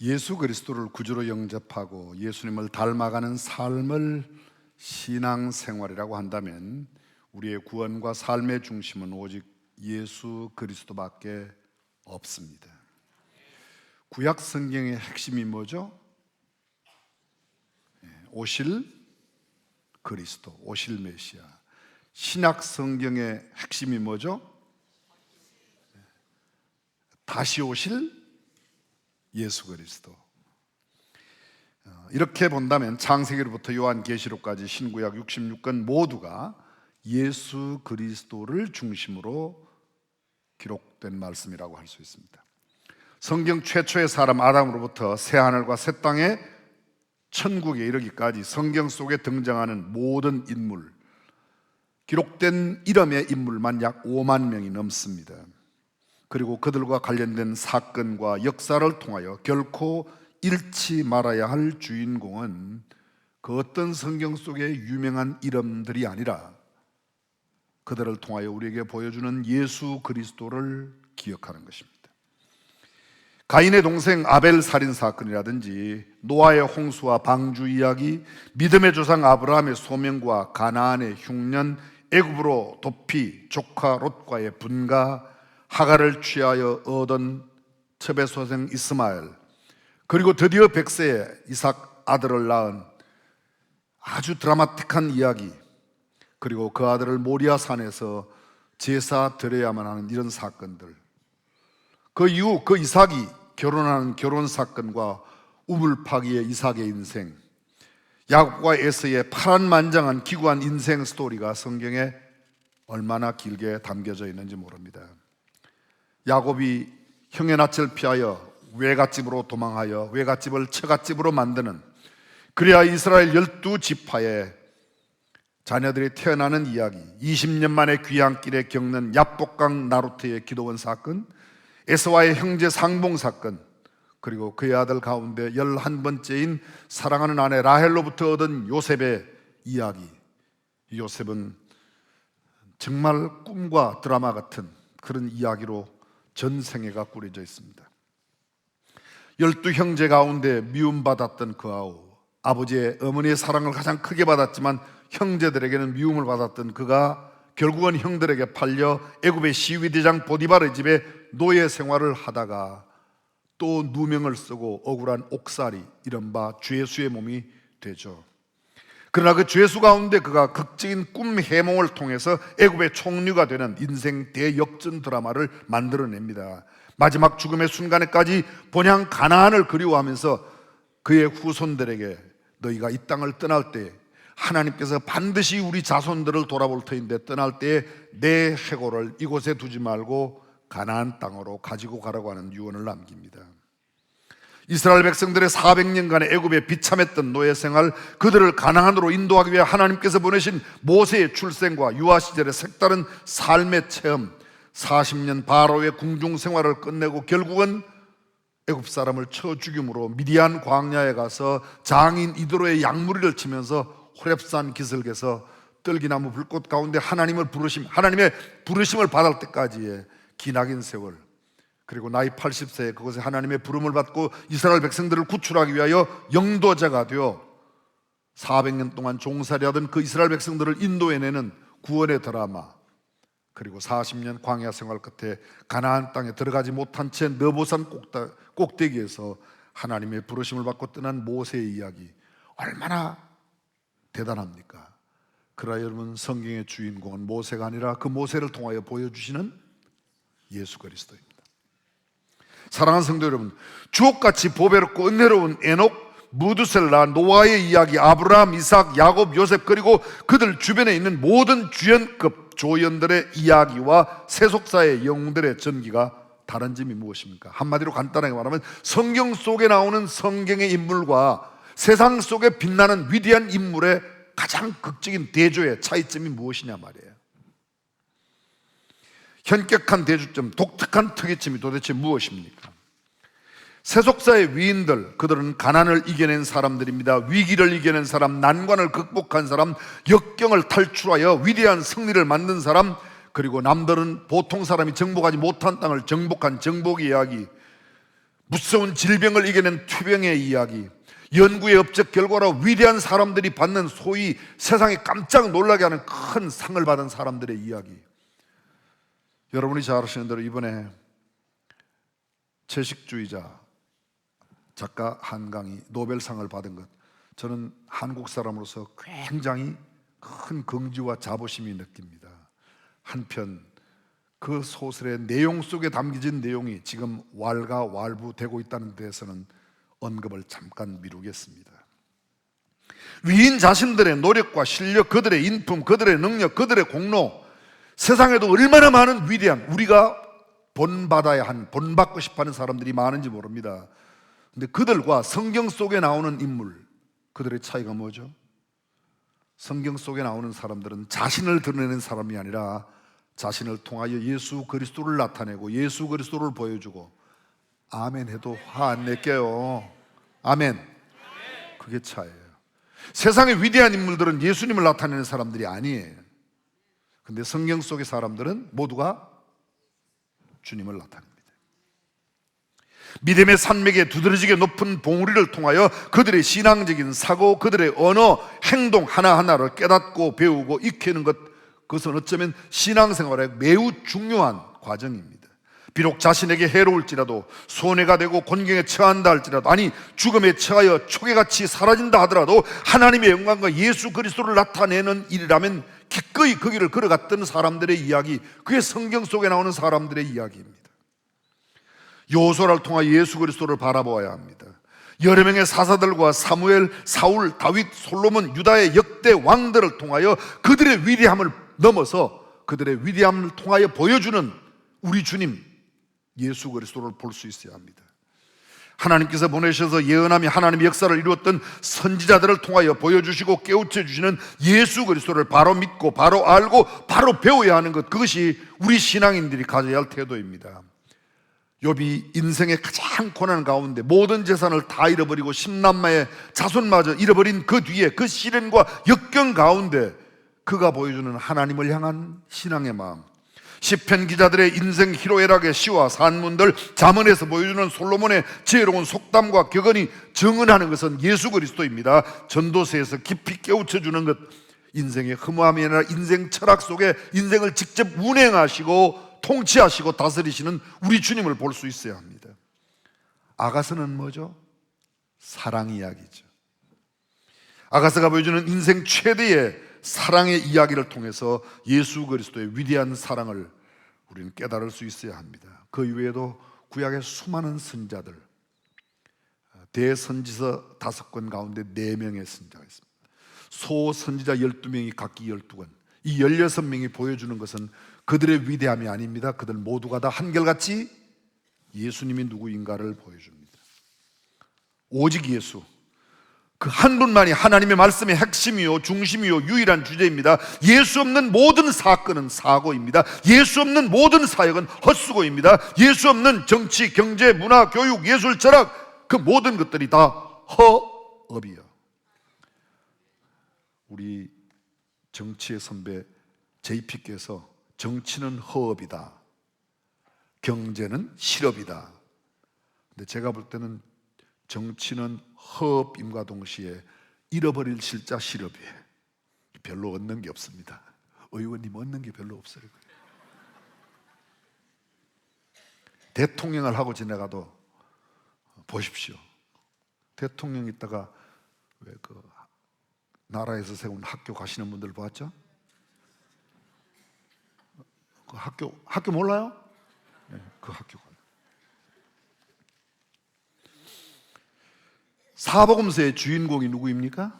예수 그리스도를 구주로 영접하고 예수님을 닮아가는 삶을 신앙생활이라고 한다면 우리의 구원과 삶의 중심은 오직 예수 그리스도밖에 없습니다. 구약 성경의 핵심이 뭐죠? 오실 그리스도, 오실 메시아. 신약 성경의 핵심이 뭐죠? 다시 오실 예수 그리스도. 이렇게 본다면 창세기로부터 요한계시록까지 신구약 66권 모두가 예수 그리스도를 중심으로 기록된 말씀이라고 할 수 있습니다. 성경 최초의 사람 아담으로부터 새하늘과 새 땅의 천국에 이르기까지 성경 속에 등장하는 모든 인물, 기록된 이름의 인물만 약 5만 명이 넘습니다. 그리고 그들과 관련된 사건과 역사를 통하여 결코 잃지 말아야 할 주인공은 그 어떤 성경 속의 유명한 이름들이 아니라 그들을 통하여 우리에게 보여주는 예수 그리스도를 기억하는 것입니다. 가인의 동생 아벨 살인 사건이라든지 노아의 홍수와 방주 이야기, 믿음의 조상 아브라함의 소명과 가나안의 흉년, 애굽으로 도피 조카 롯과의 분가, 하갈을 취하여 얻은 첩의 소생 이스마엘, 그리고 드디어 100세에 이삭 아들을 낳은 아주 드라마틱한 이야기, 그리고 그 아들을 모리아 산에서 제사 드려야만 하는 이런 사건들, 그 이후 그 이삭이 결혼하는 결혼 사건과 우물파기의 이삭의 인생, 야곱과 에서의 파란만장한 기구한 인생 스토리가 성경에 얼마나 길게 담겨져 있는지 모릅니다. 야곱이 형의 낯을 피하여 외갓집으로 도망하여 외갓집을 처갓집으로 만드는, 그래야 이스라엘 12지파의 자녀들이 태어나는 이야기, 20년 만에 귀향길에 겪는 야복강 나루트의 기도원 사건, 에서와의 형제 상봉 사건, 그리고 그의 아들 가운데 11번째인 사랑하는 아내 라헬로부터 얻은 요셉의 이야기. 요셉은 정말 꿈과 드라마 같은 그런 이야기로 전생애가 꾸려져 있습니다. 12형제 가운데 미움받았던 그 아우, 아버지의 어머니의 사랑을 가장 크게 받았지만 형제들에게는 미움을 받았던 그가 결국은 형들에게 팔려 애굽의 시위대장 보디발의 집에 노예 생활을 하다가 또 누명을 쓰고 억울한 옥살이, 이른바 죄수의 몸이 되죠. 그러나 그 죄수 가운데 그가 극적인 꿈 해몽을 통해서 애굽의 총리가 되는 인생 대역전 드라마를 만들어냅니다. 마지막 죽음의 순간에까지 본향 가나안을 그리워하면서 그의 후손들에게 너희가 이 땅을 떠날 때 하나님께서 반드시 우리 자손들을 돌아볼 터인데 떠날 때에 내 해골을 이곳에 두지 말고 가나안 땅으로 가지고 가라고 하는 유언을 남깁니다. 이스라엘 백성들의 400년간의 애굽에 비참했던 노예 생활, 그들을 가나안으로 인도하기 위해 하나님께서 보내신 모세의 출생과 유아 시절의 색다른 삶의 체험, 40년 바로의 궁중 생활을 끝내고 결국은 애굽 사람을 쳐 죽임으로 미디안 광야에 가서 장인 이드로의 양무리를 치면서 호렙산 기슭에서 떨기나무 불꽃 가운데 하나님의 부르심을 받을 때까지의 기나긴 세월, 그리고 나이 80세에 그곳에 하나님의 부름을 받고 이스라엘 백성들을 구출하기 위하여 영도자가 되어 400년 동안 종살이하던 그 이스라엘 백성들을 인도해내는 구원의 드라마, 그리고 40년 광야 생활 끝에 가나안 땅에 들어가지 못한 채 너보산 꼭대기에서 하나님의 부르심을 받고 떠난 모세의 이야기, 얼마나 대단합니까? 그러나 여러분, 성경의 주인공은 모세가 아니라 그 모세를 통하여 보여주시는 예수 그리스도입니다. 사랑하는 성도 여러분, 주옥같이 보배롭고 은혜로운 에녹, 무두셀라, 노아의 이야기, 아브라함, 이삭, 야곱, 요셉, 그리고 그들 주변에 있는 모든 주연급 조연들의 이야기와 세속사의 영웅들의 전기가 다른 점이 무엇입니까? 한마디로 간단하게 말하면 성경 속에 나오는 성경의 인물과 세상 속에 빛나는 위대한 인물의 가장 극적인 대조의 차이점이 무엇이냐 말이에요. 현격한 대조점, 독특한 특이점이 도대체 무엇입니까? 세속사의 위인들, 그들은 가난을 이겨낸 사람들입니다. 위기를 이겨낸 사람, 난관을 극복한 사람, 역경을 탈출하여 위대한 승리를 만든 사람, 그리고 남들은 보통 사람이 정복하지 못한 땅을 정복한 정복의 이야기, 무서운 질병을 이겨낸 투병의 이야기, 연구의 업적 결과로 위대한 사람들이 받는 소위 세상에 깜짝 놀라게 하는 큰 상을 받은 사람들의 이야기. 여러분이 잘 아시는 대로 이번에 채식주의자 작가 한강이 노벨상을 받은 것, 저는 한국 사람으로서 굉장히 큰 긍지와 자부심이 느낍니다. 한편 그 소설의 내용 속에 담겨진 내용이 지금 왈가왈부되고 있다는 데서는 언급을 잠깐 미루겠습니다. 위인 자신들의 노력과 실력, 그들의 인품, 그들의 능력, 그들의 공로, 세상에도 얼마나 많은 위대한, 우리가 본받아야 한, 본받고 싶어하는 사람들이 많은지 모릅니다. 근데 그들과 성경 속에 나오는 인물, 그들의 차이가 뭐죠? 성경 속에 나오는 사람들은 자신을 드러내는 사람이 아니라 자신을 통하여 예수 그리스도를 나타내고 예수 그리스도를 보여주고, 아멘 해도 화 안 낼게요. 아멘. 그게 차이예요. 세상의 위대한 인물들은 예수님을 나타내는 사람들이 아니에요. 근데 성경 속의 사람들은 모두가 주님을 나타냅니다. 믿음의 산맥에 두드러지게 높은 봉우리를 통하여 그들의 신앙적인 사고, 그들의 언어, 행동 하나하나를 깨닫고 배우고 익히는 것, 그것은 어쩌면 신앙생활에 매우 중요한 과정입니다. 비록 자신에게 해로울지라도, 손해가 되고 곤경에 처한다 할지라도, 아니 죽음에 처하여 초계같이 사라진다 하더라도 하나님의 영광과 예수 그리스도를 나타내는 일이라면 기꺼이 그 길을 걸어갔던 사람들의 이야기, 그게 성경 속에 나오는 사람들의 이야기입니다. 여호수아를 통하여 예수 그리스도를 바라보아야 합니다. 여러 명의 사사들과 사무엘, 사울, 다윗, 솔로몬, 유다의 역대 왕들을 통하여 그들의 위대함을 넘어서 그들의 위대함을 통하여 보여주는 우리 주님 예수 그리스도를 볼 수 있어야 합니다. 하나님께서 보내셔서 예언하며 하나님의 역사를 이루었던 선지자들을 통하여 보여주시고 깨우쳐 주시는 예수 그리스도를 바로 믿고 바로 알고 바로 배워야 하는 것, 그것이 우리 신앙인들이 가져야 할 태도입니다. 욥이 인생의 가장 고난 가운데 모든 재산을 다 잃어버리고 10남매의 자손마저 잃어버린 그 뒤에 그 시련과 역경 가운데 그가 보여주는 하나님을 향한 신앙의 마음, 시편 기자들의 인생 희로애락의 시와 산문들, 잠언에서 보여주는 솔로몬의 지혜로운 속담과 격언이 증언하는 것은 예수 그리스도입니다. 전도서에서 깊이 깨우쳐주는 것, 인생의 허무함이 아니라 인생 철학 속에 인생을 직접 운행하시고 통치하시고 다스리시는 우리 주님을 볼 수 있어야 합니다. 아가서는 뭐죠? 사랑 이야기죠. 아가서가 보여주는 인생 최대의 사랑의 이야기를 통해서 예수 그리스도의 위대한 사랑을 우리는 깨달을 수 있어야 합니다. 그 이외에도 구약의 수많은 선자들, 대선지서 5권 가운데 4명의 선자가 있습니다. 소선지자 12명이 각기 12권, 이 16명이 보여주는 것은 그들의 위대함이 아닙니다. 그들 모두가 다 한결같이 예수님이 누구인가를 보여줍니다. 오직 예수, 그 한 분만이 하나님의 말씀의 핵심이요 중심이요 유일한 주제입니다. 예수 없는 모든 사건은 사고입니다. 예수 없는 모든 사역은 헛수고입니다. 예수 없는 정치, 경제, 문화, 교육, 예술, 철학, 그 모든 것들이 다 허업이요. 우리 정치의 선배 JP께서 정치는 허업이다, 경제는 실업이다. 근데 제가 볼 때는 정치는 허업임과 동시에 잃어버릴 실자 실업이에요. 별로 얻는 게 없습니다. 의원님 얻는 게 별로 없어요. 대통령을 하고 지나가도 보십시오. 대통령 있다가 왜 그 나라에서 세운 학교 가시는 분들 보았죠? 그 학교 몰라요? 네, 그 학교 가요. 사복음서의 주인공이 누구입니까?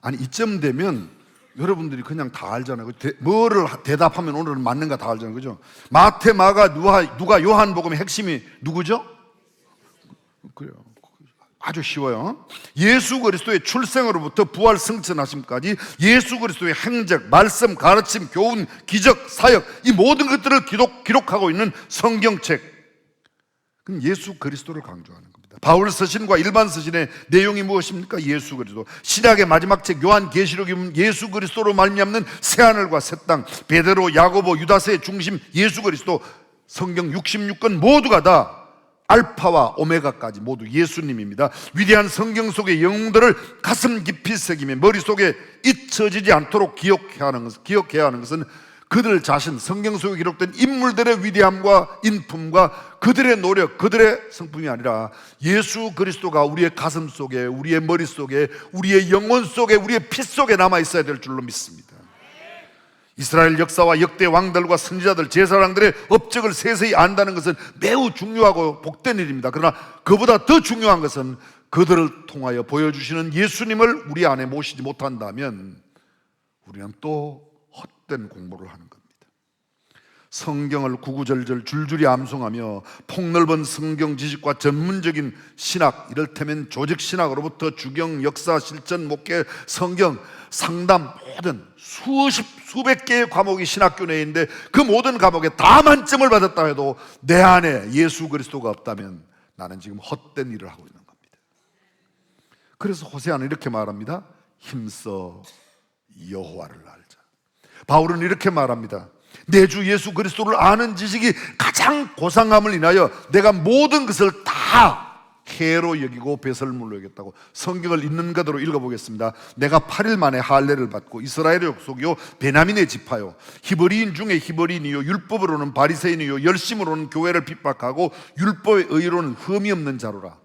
아니 이쯤 되면 여러분들이 그냥 다 알잖아요. 뭐를 대답하면 오늘은 맞는가 다 알잖아요. 그죠? 마태, 마가, 누가 요한복음의 핵심이 누구죠? 그래요. 아주 쉬워요. 예수 그리스도의 출생으로부터 부활 승천하심까지 예수 그리스도의 행적, 말씀, 가르침, 교훈, 기적, 사역, 이 모든 것들을 기록하고 있는 성경책. 그럼 예수 그리스도를 강조하는 겁니다. 바울 서신과 일반 서신의 내용이 무엇입니까? 예수 그리스도. 신약의 마지막 책 요한계시록이면 예수 그리스도로 말미암는 새하늘과 새 땅, 베드로, 야고보, 유다서의 중심 예수 그리스도. 성경 66권 모두가 다 알파와 오메가까지 모두 예수님입니다. 위대한 성경 속의 영웅들을 가슴 깊이 새기며 머릿속에 잊혀지지 않도록 기억해야 하는 것은 그들 자신, 성경 속에 기록된 인물들의 위대함과 인품과 그들의 노력, 그들의 성품이 아니라 예수 그리스도가 우리의 가슴 속에, 우리의 머릿속에, 우리의 영혼 속에, 우리의 피 속에 남아 있어야 될 줄로 믿습니다. 이스라엘 역사와 역대 왕들과 선지자들, 제사장들의 업적을 세세히 안다는 것은 매우 중요하고 복된 일입니다. 그러나 그보다 더 중요한 것은 그들을 통하여 보여주시는 예수님을 우리 안에 모시지 못한다면 우리는 또 헛된 공부를 하는 겁니다. 성경을 구구절절 줄줄이 암송하며 폭넓은 성경 지식과 전문적인 신학, 이를테면 조직신학으로부터 주경, 역사, 실전, 목회, 성경, 상담 모든 수백 개의 과목이 신학교 내에 있는데 그 모든 과목에 다 만점을 받았다 해도 내 안에 예수 그리스도가 없다면 나는 지금 헛된 일을 하고 있는 겁니다. 그래서 호세아는 이렇게 말합니다. 힘써 여호와를 알자. 바울은 이렇게 말합니다. 내 주 예수 그리스도를 아는 지식이 가장 고상함을 인하여 내가 모든 것을 다 해로 여기고 배설물로 여겼다고. 성경을 있는 그대로 읽어보겠습니다. 내가 8일 만에 할례를 받고 이스라엘의 족속이요 베냐민의 지파요 히브리인 중에 히브리인이요 율법으로는 바리새인이요 열심으로는 교회를 핍박하고 율법의 의로는 흠이 없는 자로라.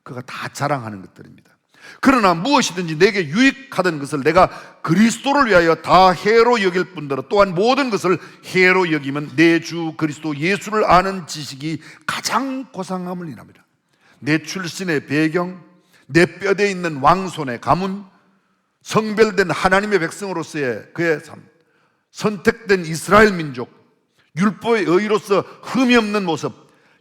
그가 다 자랑하는 것들입니다. 그러나 무엇이든지 내게 유익하던 것을 내가 그리스도를 위하여 다 해로 여길 뿐더러 또한 모든 것을 해로 여기면 내 주 그리스도 예수를 아는 지식이 가장 고상함을 인합니다. 내 출신의 배경, 내 뼈대에 있는 왕손의 가문, 성별된 하나님의 백성으로서의 그의 삶, 선택된 이스라엘 민족, 율법의 의로서 흠이 없는 모습,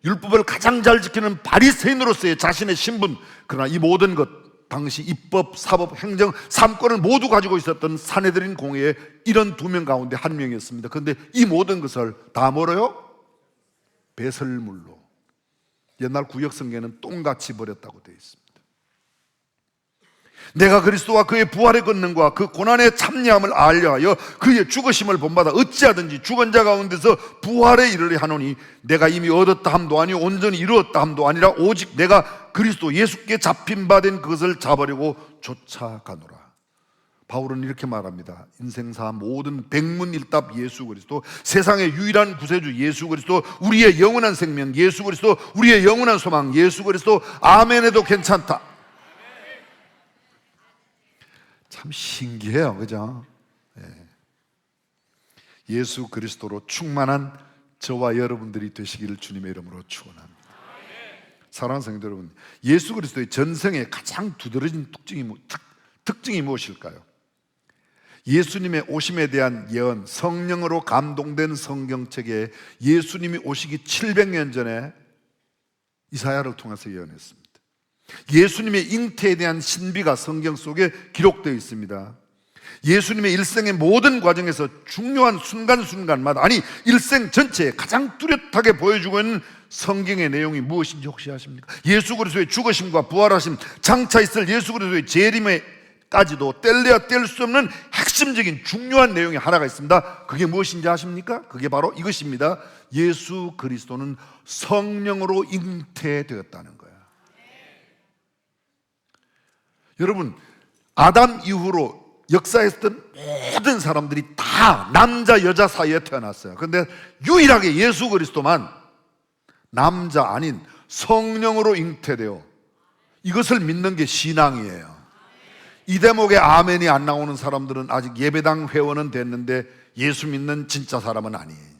율법을 가장 잘 지키는 바리새인으로서의 자신의 신분. 그러나 이 모든 것, 당시 입법, 사법, 행정 3권을 모두 가지고 있었던 산헤드린 공회의 이런 2명 가운데 1명이었습니다. 그런데 이 모든 것을 다 뭐로요? 배설물로, 옛날 구약성경에는 똥같이 버렸다고 되어 있습니다. 내가 그리스도와 그의 부활의 권능과 그 고난의 참여함을 알려하여 그의 죽으심을 본받아 어찌하든지 죽은 자 가운데서 부활에 이르려 하노니 내가 이미 얻었다 함도 아니요 온전히 이루었다 함도 아니라 오직 내가 그리스도 예수께 잡힌 바 된 그것을 잡으려고 쫓아가노라. 바울은 이렇게 말합니다. 인생사 모든 백문일답 예수 그리스도, 세상의 유일한 구세주 예수 그리스도, 우리의 영원한 생명 예수 그리스도, 우리의 영원한 소망 예수 그리스도, 아멘 해도 괜찮다. 참 신기해요, 그죠? 예수 그리스도로 충만한 저와 여러분들이 되시기를 주님의 이름으로 축원합니다. 사랑하는 성도 여러분, 예수 그리스도의 전생의 가장 두드러진 특징이 무엇일까요? 예수님의 오심에 대한 예언, 성령으로 감동된 성경책에 예수님이 오시기 700년 전에 이사야를 통해서 예언했습니다. 예수님의 잉태에 대한 신비가 성경 속에 기록되어 있습니다. 예수님의 일생의 모든 과정에서 중요한 순간순간마다, 아니 일생 전체에 가장 뚜렷하게 보여주고 있는 성경의 내용이 무엇인지 혹시 아십니까? 예수 그리스도의 죽으심과 부활하심, 장차 있을 예수 그리스도의 재림에까지도 뗄래야 뗄 수 없는 핵심적인 중요한 내용이 하나가 있습니다. 그게 무엇인지 아십니까? 그게 바로 이것입니다. 예수 그리스도는 성령으로 잉태되었다는 거예요. 여러분, 아담 이후로 역사에 있었던 모든 사람들이 다 남자 여자 사이에 태어났어요. 그런데 유일하게 예수 그리스도만 남자 아닌 성령으로 잉태되어, 이것을 믿는 게 신앙이에요. 이 대목에 아멘이 안 나오는 사람들은 아직 예배당 회원은 됐는데 예수 믿는 진짜 사람은 아니에요.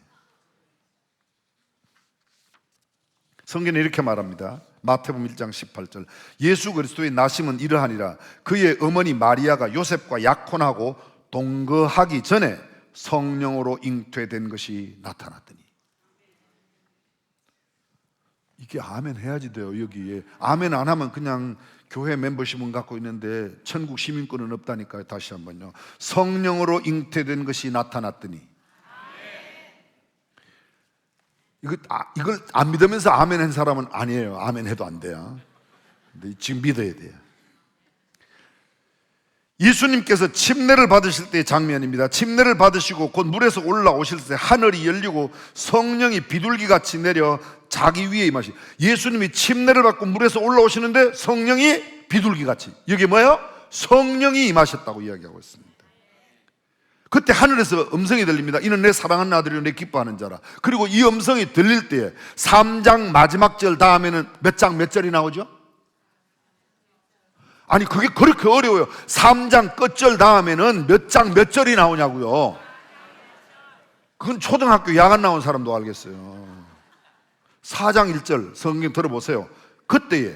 성경에 이렇게 말합니다. 마태복음 1장 18절, 예수 그리스도의 나심은 이러하니라. 그의 어머니 마리아가 요셉과 약혼하고 동거하기 전에 성령으로 잉태된 것이 나타났더니. 이게 아멘 해야지 돼요. 여기에 아멘 안 하면 그냥 교회 멤버십은 갖고 있는데 천국 시민권은 없다니까요. 다시 한번요. 성령으로 잉태된 것이 나타났더니. 이걸 안 믿으면서 아멘 한 사람은 아니에요. 아멘 해도 안 돼요. 근데 지금 믿어야 돼요. 예수님께서 침례를 받으실 때의 장면입니다. 침례를 받으시고 곧 물에서 올라오실 때 하늘이 열리고 성령이 비둘기같이 내려 자기 위에 임하시. 예수님이 침례를 받고 물에서 올라오시는데 성령이 비둘기같이, 이게 뭐예요? 성령이 임하셨다고 이야기하고 있습니다. 그때 하늘에서 음성이 들립니다. 이는 내 사랑하는 아들이요 내 기뻐하는 자라. 그리고 이 음성이 들릴 때에 3장 마지막 절 다음에는 몇 장 몇 절이 나오죠? 아니 그게 그렇게 어려워요. 3장 끝절 다음에는 몇 장 몇 절이 나오냐고요. 그건 초등학교 야간 나온 사람도 알겠어요. 4장 1절 성경 들어보세요. 그때에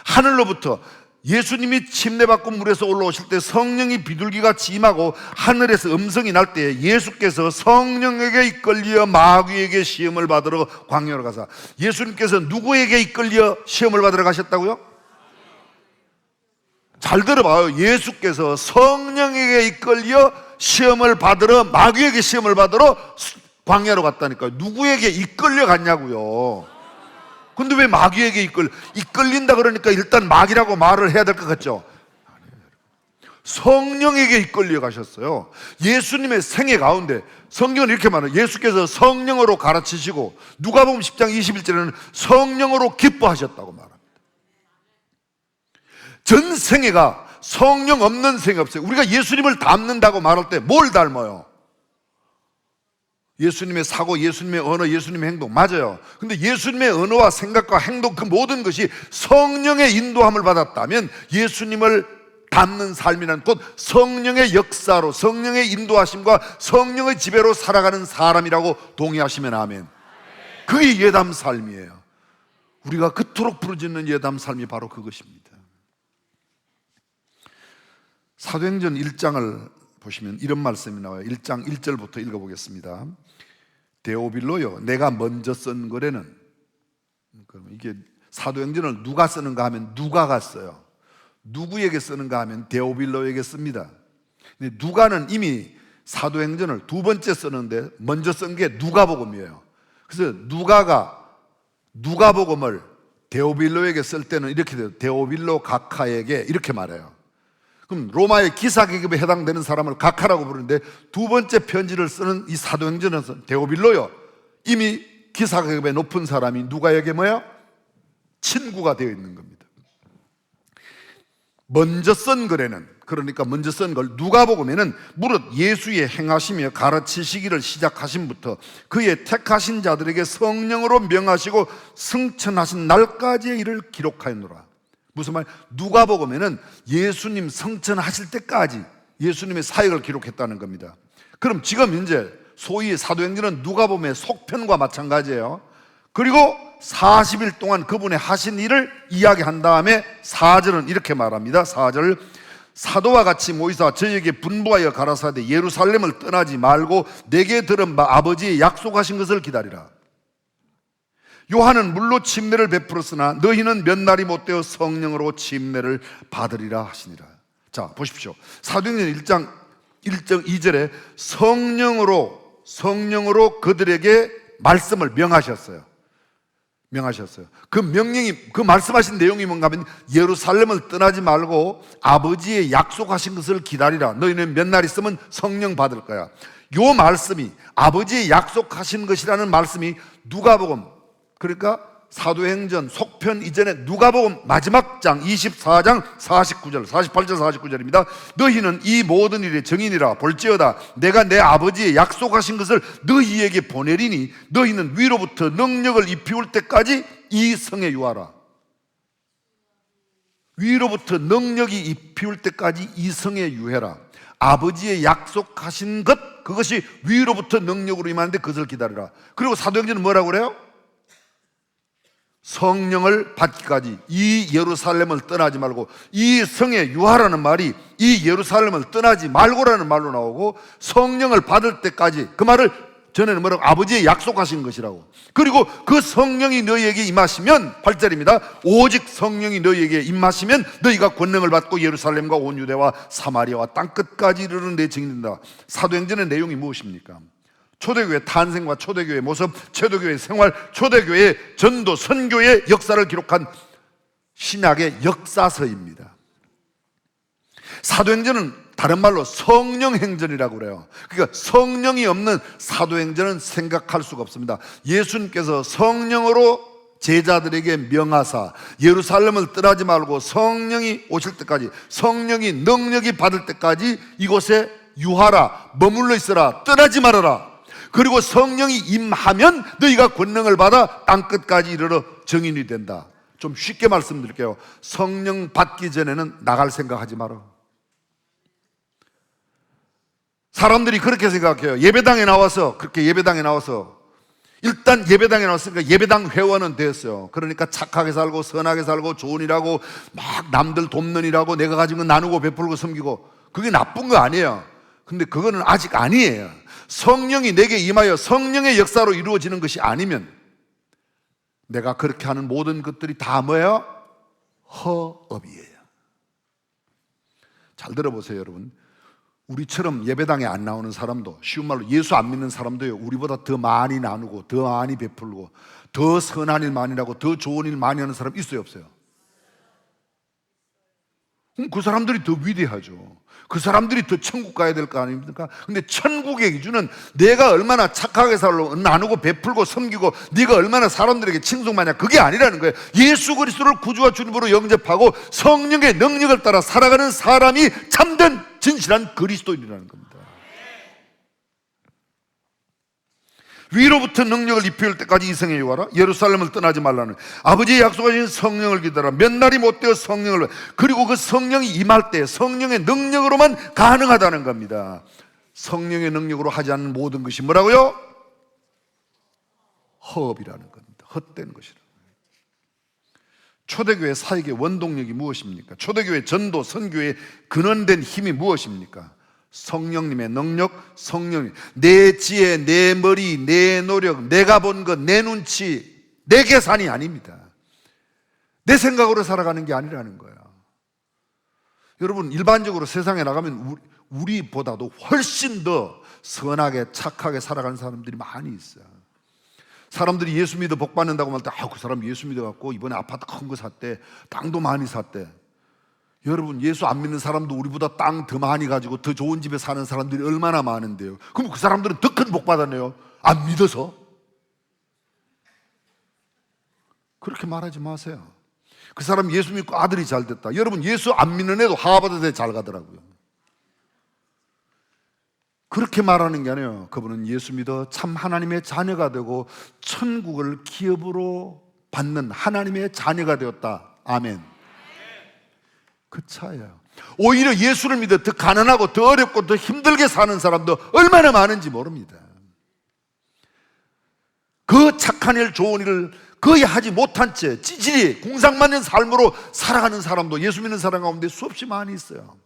하늘로부터 예수님이 침례받고 물에서 올라오실 때 성령이 비둘기같이 임하고 하늘에서 음성이 날 때 예수께서 성령에게 이끌려 마귀에게 시험을 받으러 광야로 가사. 예수님께서 누구에게 이끌려 시험을 받으러 가셨다고요? 잘 들어봐요. 예수께서 성령에게 이끌려 시험을 받으러, 마귀에게 시험을 받으러 광야로 갔다니까요. 누구에게 이끌려 갔냐고요. 근데 왜 마귀에게 이끌린다 그러니까 일단 마귀라고 말을 해야 될 것 같죠? 성령에게 이끌려 가셨어요. 예수님의 생애 가운데 성경은 이렇게 말해요. 예수께서 성령으로 가르치시고 누가복음 10장 21절에는 성령으로 기뻐하셨다고 말합니다. 전 생애가 성령 없는 생애 없어요. 우리가 예수님을 닮는다고 말할 때 뭘 닮아요? 예수님의 사고, 예수님의 언어, 예수님의 행동, 맞아요. 근데 예수님의 언어와 생각과 행동, 그 모든 것이 성령의 인도함을 받았다면 예수님을 닮는 삶이란 곧 성령의 역사로, 성령의 인도하심과 성령의 지배로 살아가는 사람이라고 동의하시면 아멘. 그게 예담 삶이에요. 우리가 그토록 부르짖는 예담 삶이 바로 그것입니다. 사도행전 1장을 보시면 이런 말씀이 나와요. 1장 1절부터 읽어보겠습니다. 데오빌로요, 내가 먼저 쓴 거래는, 이게 사도행전을 누가 쓰는가 하면 누가가 써요. 누구에게 쓰는가 하면 데오빌로에게 씁니다. 근데 누가는 이미 사도행전을 두 번째 쓰는데 먼저 쓴 게 누가복음이에요. 그래서 누가가 누가복음을 데오빌로에게 쓸 때는 이렇게 돼요. 데오빌로 각하에게 이렇게 말해요. 그럼 로마의 기사계급에 해당되는 사람을 각하라고 부르는데 두 번째 편지를 쓰는 이 사도행전에서 데오빌로요, 이미 기사계급의 높은 사람이 누가에게 뭐예요? 친구가 되어 있는 겁니다. 먼저 쓴 글에는, 그러니까 먼저 쓴 걸 누가복음에는 무릇 예수의 행하시며 가르치시기를 시작하심부터 그의 택하신 자들에게 성령으로 명하시고 승천하신 날까지의 일을 기록하였노라. 무슨 말? 누가복음에는 예수님 성천하실 때까지 예수님의 사역을 기록했다는 겁니다. 그럼 지금 이제 소위 사도행전은 누가복음의 속편과 마찬가지예요. 그리고 40일 동안 그분의 하신 일을 이야기한 다음에 4절은 이렇게 말합니다. 4절, 사도와 같이 모이사 저에게 분부하여 가라사대 예루살렘을 떠나지 말고 내게 들은 바 아버지의 약속하신 것을 기다리라. 요한은 물로 침례를 베풀었으나 너희는 몇 날이 못되어 성령으로 침례를 받으리라 하시니라. 자, 보십시오. 사도행전 1장 2절에 성령으로 그들에게 말씀을 명하셨어요. 그 명령이, 그 말씀하신 내용이 뭔가 하면 예루살렘을 떠나지 말고 아버지의 약속하신 것을 기다리라. 너희는 몇 날 있으면 성령 받을 거야. 요 말씀이, 아버지의 약속하신 것이라는 말씀이 누가복음, 그러니까 사도행전 속편 이전에 누가복음 마지막 장 24장 49절, 48절 49절입니다. 너희는 이 모든 일의 증인이라. 볼지어다 내가 내 아버지의 약속하신 것을 너희에게 보내리니 너희는 위로부터 능력을 입히올 때까지 이 성에 유하라. 위로부터 능력이 입히올 때까지 이 성에 유해라. 아버지의 약속하신 것, 그것이 위로부터 능력으로 임하는데 그것을 기다리라. 그리고 사도행전은 뭐라고 그래요? 성령을 받기까지 이 예루살렘을 떠나지 말고, 이 성에 유하라는 말이 이 예루살렘을 떠나지 말고라는 말로 나오고 성령을 받을 때까지, 그 말을 전에는 뭐라고? 아버지의 약속하신 것이라고. 그리고 그 성령이 너희에게 임하시면, 8절입니다. 오직 성령이 너희에게 임하시면 너희가 권능을 받고 예루살렘과 온 유대와 사마리아와 땅끝까지 이르는 내 증인이다. 사도행전의 내용이 무엇입니까? 초대교회 탄생과 초대교회 모습, 초대교회 생활, 초대교회 전도, 선교의 역사를 기록한 신약의 역사서입니다. 사도행전은 다른 말로 성령행전이라고 그래요. 그러니까 성령이 없는 사도행전은 생각할 수가 없습니다. 예수님께서 성령으로 제자들에게 명하사 예루살렘을 떠나지 말고 성령이 오실 때까지, 성령이 능력이 받을 때까지 이곳에 유하라, 머물러 있어라, 떠나지 말아라. 그리고 성령이 임하면 너희가 권능을 받아 땅끝까지 이르러 증인이 된다. 좀 쉽게 말씀드릴게요. 성령 받기 전에는 나갈 생각하지 마라. 사람들이 그렇게 생각해요. 예배당에 나와서, 그렇게 예배당에 나와서 일단 예배당에 나왔으니까 예배당 회원은 됐어요. 그러니까 착하게 살고 선하게 살고 좋은 일하고 막 남들 돕는 일하고 내가 가진 거 나누고 베풀고 섬기고, 그게 나쁜 거 아니에요. 근데 그거는 아직 아니에요. 성령이 내게 임하여 성령의 역사로 이루어지는 것이 아니면 내가 그렇게 하는 모든 것들이 다 뭐예요? 허업이에요. 잘 들어보세요, 여러분. 우리처럼 예배당에 안 나오는 사람도, 쉬운 말로 예수 안 믿는 사람도요, 우리보다 더 많이 나누고 더 많이 베풀고 더 선한 일 많이 하고 더 좋은 일 많이 하는 사람 있어요, 없어요? 그럼 그 사람들이 더 위대하죠. 그 사람들이 더 천국 가야 될 거 아닙니까? 근데 천국의 기준은 내가 얼마나 착하게 살고 나누고 베풀고 섬기고 네가 얼마나 사람들에게 칭송하냐, 그게 아니라는 거예요. 예수 그리스도를 구주와 주님으로 영접하고 성령의 능력을 따라 살아가는 사람이 참된 진실한 그리스도인이라는 겁니다. 위로부터 능력을 입혀올 때까지 이성에 요하라. 예루살렘을 떠나지 말라는, 아버지의 약속하신 성령을 기다려 몇 날이 못되어 성령을, 그리고 그 성령이 임할 때 성령의 능력으로만 가능하다는 겁니다. 성령의 능력으로 하지 않는 모든 것이 뭐라고요? 허업이라는 겁니다. 헛된 것이라는 거예요. 초대교회 사역의 원동력이 무엇입니까? 초대교회 전도 선교의 근원된 힘이 무엇입니까? 성령님의 능력, 성령님. 내 지혜, 내 머리, 내 노력, 내가 본 것, 내 눈치, 내 계산이 아닙니다. 내 생각으로 살아가는 게 아니라는 거야. 여러분, 일반적으로 세상에 나가면 우리보다도 훨씬 더 선하게 착하게 살아가는 사람들이 많이 있어요. 사람들이 예수 믿어 복 받는다고 할 때, 그 사람 예수 믿어갖고 이번에 아파트 큰 거 샀대, 땅도 많이 샀대. 여러분, 예수 안 믿는 사람도 우리보다 땅 더 많이 가지고 더 좋은 집에 사는 사람들이 얼마나 많은데요. 그럼 그 사람들은 더 큰 복 받았네요. 안 믿어서? 그렇게 말하지 마세요. 그 사람 예수 믿고 아들이 잘 됐다. 여러분, 예수 안 믿는 애도 하버드대 잘 가더라고요. 그렇게 말하는 게 아니에요. 그분은 예수 믿어 참 하나님의 자녀가 되고 천국을 기업으로 받는 하나님의 자녀가 되었다. 아멘. 그 차예요. 오히려 예수를 믿어 더 가난하고 더 어렵고 더 힘들게 사는 사람도 얼마나 많은지 모릅니다. 그 착한 일, 좋은 일을 거의 하지 못한 채 찌질이 공상맞는 삶으로 살아가는 사람도 예수 믿는 사람 가운데 수없이 많이 있어요.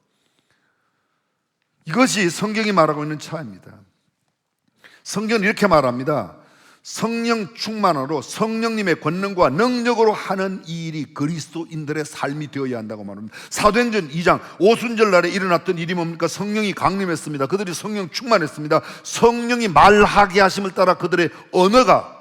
이것이 성경이 말하고 있는 차이입니다. 성경은 이렇게 말합니다. 성령 충만으로 성령님의 권능과 능력으로 하는 이 일이 그리스도인들의 삶이 되어야 한다고 말합니다. 사도행전 2장 오순절 날에 일어났던 일이 뭡니까? 성령이 강림했습니다. 그들이 성령 충만했습니다. 성령이 말하게 하심을 따라 그들의 언어가,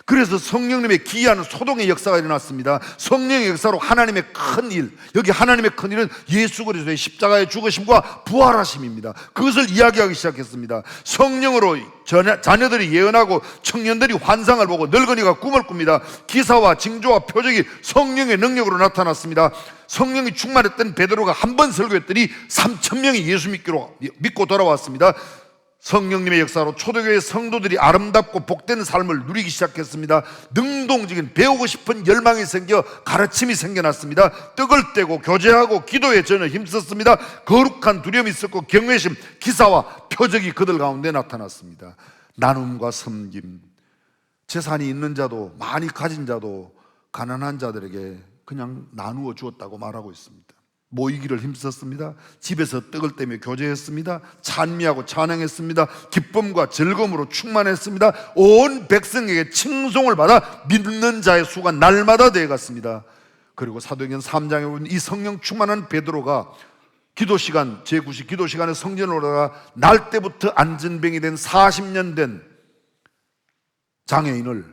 그래서 성령님의 기이한 소동의 역사가 일어났습니다. 성령의 역사로 하나님의 큰 일, 여기 하나님의 큰 일은 예수 그리스도의 십자가의 죽으심과 부활하심입니다. 그것을 이야기하기 시작했습니다. 성령으로 자녀들이 예언하고 청년들이 환상을 보고 늙은이가 꿈을 꿉니다. 기사와 징조와 표적이 성령의 능력으로 나타났습니다. 성령이 충만했던 베드로가 한 번 설교했더니 3,000명이 예수 믿고 돌아왔습니다. 성령님의 역사로 초대교회 성도들이 아름답고 복된 삶을 누리기 시작했습니다. 능동적인 배우고 싶은 열망이 생겨 가르침이 생겨났습니다. 떡을 떼고 교제하고 기도에 전혀 힘썼습니다. 거룩한 두려움이 있었고 경외심, 기사와 표적이 그들 가운데 나타났습니다. 나눔과 섬김, 재산이 있는 자도 많이 가진 자도 가난한 자들에게 그냥 나누어 주었다고 말하고 있습니다. 모이기를 힘썼습니다. 집에서 떡을 떼며 교제했습니다. 찬미하고 찬양했습니다. 기쁨과 즐거움으로 충만했습니다. 온 백성에게 칭송을 받아 믿는 자의 수가 날마다 되어갔습니다. 그리고 사도행전 3장에 보면 이 성령 충만한 베드로가 기도시간, 제9시 기도시간에 성전을 오다가 날 때부터 안전병이 된 40년 된 장애인을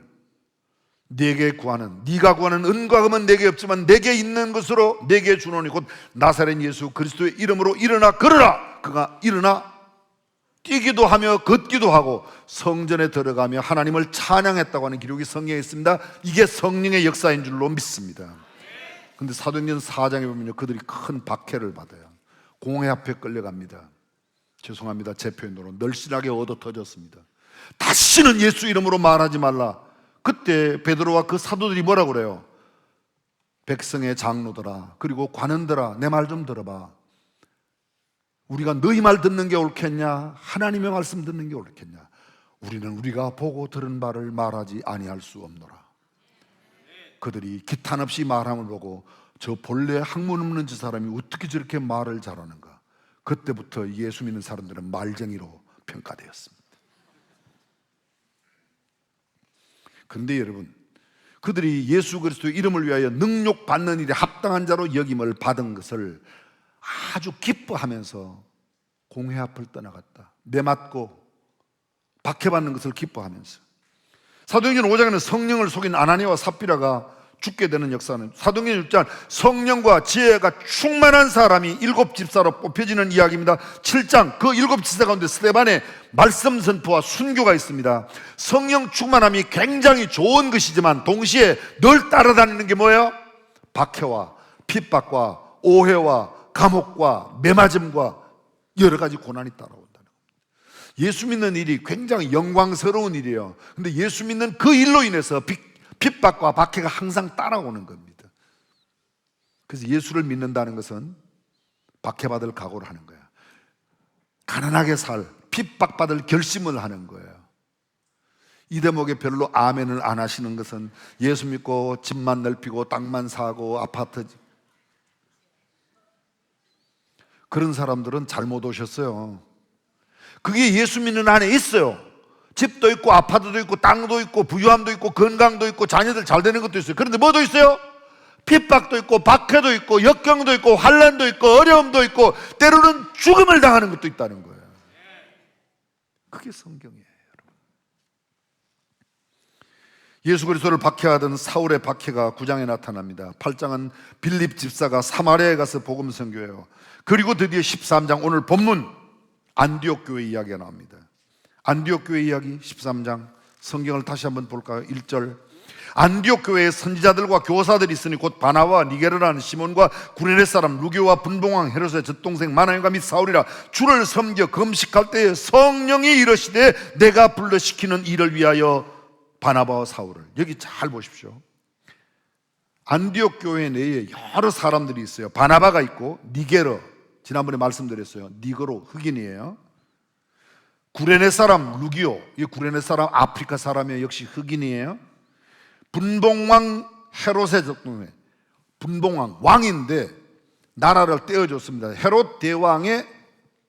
내게 구하는, 네가 구하는 은과 금은 내게 없지만 내게 있는 것으로 내게 주노니 곧 나사렛 예수 그리스도의 이름으로 일어나 걸으라. 그가 일어나 뛰기도 하며 걷기도 하고 성전에 들어가며 하나님을 찬양했다고 하는 기록이 성경에 있습니다. 이게 성령의 역사인 줄로 믿습니다. 그런데 사도행전 4장에 보면 그들이 큰 박해를 받아요. 공회 앞에 끌려갑니다. 죄송합니다, 제 표현으로 널씬하게 얻어 터졌습니다. 다시는 예수 이름으로 말하지 말라. 그때 베드로와 그 사도들이 뭐라고 그래요? 백성의 장로들아, 그리고 관원들아, 내 말 좀 들어봐. 우리가 너희 말 듣는 게 옳겠냐, 하나님의 말씀 듣는 게 옳겠냐? 우리는 우리가 보고 들은 바를 말하지 아니할 수 없노라. 그들이 기탄 없이 말함을 보고 저 본래 학문 없는 저 사람이 어떻게 저렇게 말을 잘하는가. 그때부터 예수 믿는 사람들은 말쟁이로 평가되었습니다. 그런데 여러분, 그들이 예수 그리스도의 이름을 위하여 능욕받는 일에 합당한 자로 여김을 받은 것을 아주 기뻐하면서 공회 앞을 떠나갔다. 매맞고 박해받는 것을 기뻐하면서. 사도행전 5장에는 성령을 속인 아나니아와 삽비라가 죽게 되는 역사는, 사도행전 6장 성령과 지혜가 충만한 사람이 7 집사로 뽑혀지는 이야기입니다. 7장 그 7 집사 가운데 스데반의 말씀 선포와 순교가 있습니다. 성령 충만함이 굉장히 좋은 것이지만 동시에 늘 따라다니는 게 뭐예요? 박해와 핍박과 오해와 감옥과 매맞음과 여러 가지 고난이 따라온다는 겁니다. 예수 믿는 일이 굉장히 영광스러운 일이에요. 근데 예수 믿는 그 일로 인해서 핍박과 박해가 항상 따라오는 겁니다. 그래서 예수를 믿는다는 것은 박해받을 각오를 하는 거야. 가난하게 살, 핍박받을 결심을 하는 거예요. 이 대목에 별로 아멘을 안 하시는 것은 예수 믿고 집만 넓히고 땅만 사고 아파트, 그런 사람들은 잘못 오셨어요. 그게 예수 믿는 안에 있어요. 집도 있고 아파트도 있고 땅도 있고 부유함도 있고 건강도 있고 자녀들 잘 되는 것도 있어요. 그런데 뭐도 있어요? 핍박도 있고 박해도 있고 역경도 있고 환난도 있고 어려움도 있고 때로는 죽음을 당하는 것도 있다는 거예요. 그게 성경이에요, 여러분. 예수 그리스도를 박해하던 사울의 박해가 9장에 나타납니다. 8장은 빌립 집사가 사마리아에 가서 복음 선교해요. 그리고 드디어 13장 오늘 본문 안디옥 교회 이야기가 나옵니다. 안디옥 교회 이야기 13장 성경을 다시 한번 볼까요? 1절 안디옥 교회에 선지자들과 교사들이 있으니 곧 바나와 니게르라는 시몬과 구레네 사람 루기오와 분봉왕 헤롯의 젖동생 마나엘과 및 사울이라 주를 섬겨 금식할 때에 성령이 이르시되 내가 불러 시키는 일을 위하여 바나바와 사울을. 여기 잘 보십시오. 안디옥 교회 내에 여러 사람들이 있어요. 바나바가 있고 니게르, 지난번에 말씀드렸어요. 니그로 흑인이에요. 구레네 사람 루기오, 이 구레네 사람 아프리카 사람이에요. 역시 흑인이에요. 분봉왕 헤롯의 젖동생, 분봉왕 왕인데 나라를 떼어줬습니다. 헤롯 대왕의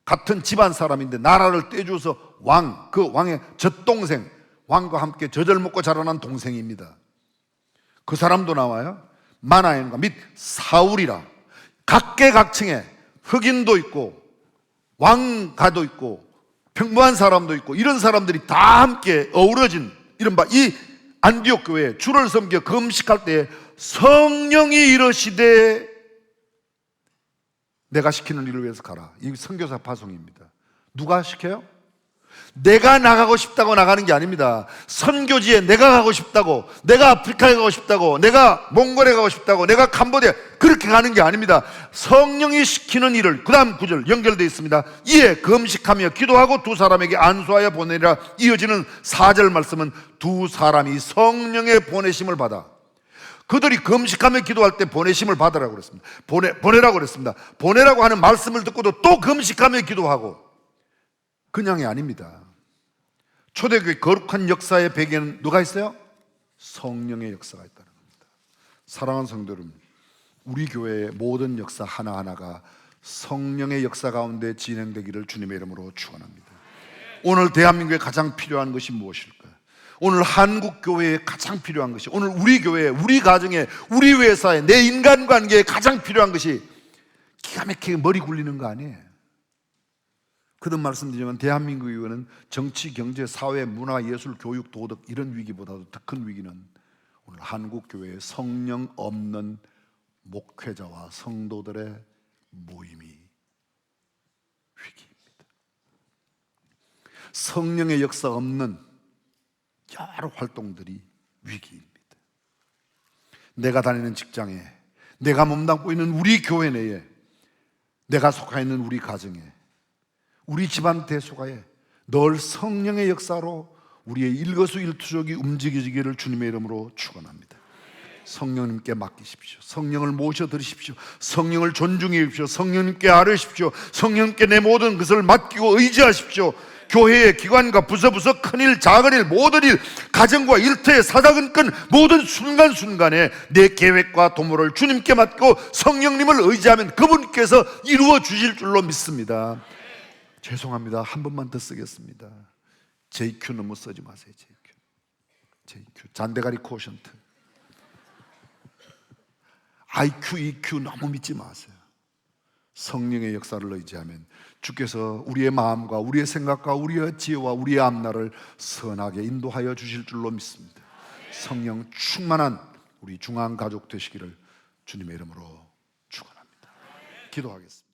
같은 집안 사람인데 나라를 떼줘서 왕, 그 왕의 젖동생, 왕과 함께 젖을 먹고 자라난 동생입니다. 그 사람도 나와요. 마나엔과 및 사울이라. 각계각층에 흑인도 있고 왕가도 있고 평범한 사람도 있고 이런 사람들이 다 함께 어우러진 이른바 이 안디옥 교회에 주를 섬겨 금식할 때에 성령이 이르시되 내가 시키는 일을 위해서 가라. 이 선교사 파송입니다. 누가 시켜요? 내가 나가고 싶다고 나가는 게 아닙니다. 선교지에 내가 가고 싶다고, 내가 아프리카에 가고 싶다고, 내가 몽골에 가고 싶다고, 내가 캄보디아, 그렇게 가는 게 아닙니다. 성령이 시키는 일을, 그 다음 9절 연결되어 있습니다. 이에 금식하며 기도하고 두 사람에게 안수하여 보내리라. 이어지는 4절 말씀은 두 사람이 성령의 보내심을 받아. 그들이 금식하며 기도할 때 보내심을 받으라고 그랬습니다. 보내라고 그랬습니다. 보내라고 하는 말씀을 듣고도 또 금식하며 기도하고, 그냥이 아닙니다. 초대교회 거룩한 역사의 배경에는 누가 있어요? 성령의 역사가 있다는 겁니다. 사랑하는 성도 여러분, 우리 교회의 모든 역사 하나하나가 성령의 역사 가운데 진행되기를 주님의 이름으로 축원합니다. 오늘 대한민국에 가장 필요한 것이 무엇일까요? 오늘 한국 교회에 가장 필요한 것이, 오늘 우리 교회에, 우리 가정에, 우리 회사에, 내 인간관계에 가장 필요한 것이 기가 막히게 머리 굴리는 거 아니에요. 그런 말씀드리면 대한민국 위기는 정치, 경제, 사회, 문화, 예술, 교육, 도덕 이런 위기보다도 더 큰 위기는 오늘 한국 교회에 성령 없는 목회자와 성도들의 모임이 위기입니다. 성령의 역사 없는 여러 활동들이 위기입니다. 내가 다니는 직장에, 내가 몸담고 있는 우리 교회 내에, 내가 속해 있는 우리 가정에, 우리 집안 대소가에 늘 성령의 역사로 우리의 일거수일투족이 움직여지기를 주님의 이름으로 축원합니다. 성령님께 맡기십시오. 성령을 모셔드리십시오. 성령을 존중해 주십시오. 성령님께 아뢰십시오. 성령님께 내 모든 것을 맡기고 의지하십시오. 교회의 기관과 부서 큰일 작은 일 모든 일, 가정과 일터의 사사건건 모든 순간순간에 내 계획과 도모를 주님께 맡고 성령님을 의지하면 그분께서 이루어 주실 줄로 믿습니다. 죄송합니다. 한 번만 더 쓰겠습니다. JQ 너무 쓰지 마세요. JQ 잔대가리 코션트, IQ, EQ 너무 믿지 마세요. 성령의 역사를 의지하면 주께서 우리의 마음과 우리의 생각과 우리의 지혜와 우리의 앞날을 선하게 인도하여 주실 줄로 믿습니다. 성령 충만한 우리 중앙 가족 되시기를 주님의 이름으로 축원합니다. 기도하겠습니다.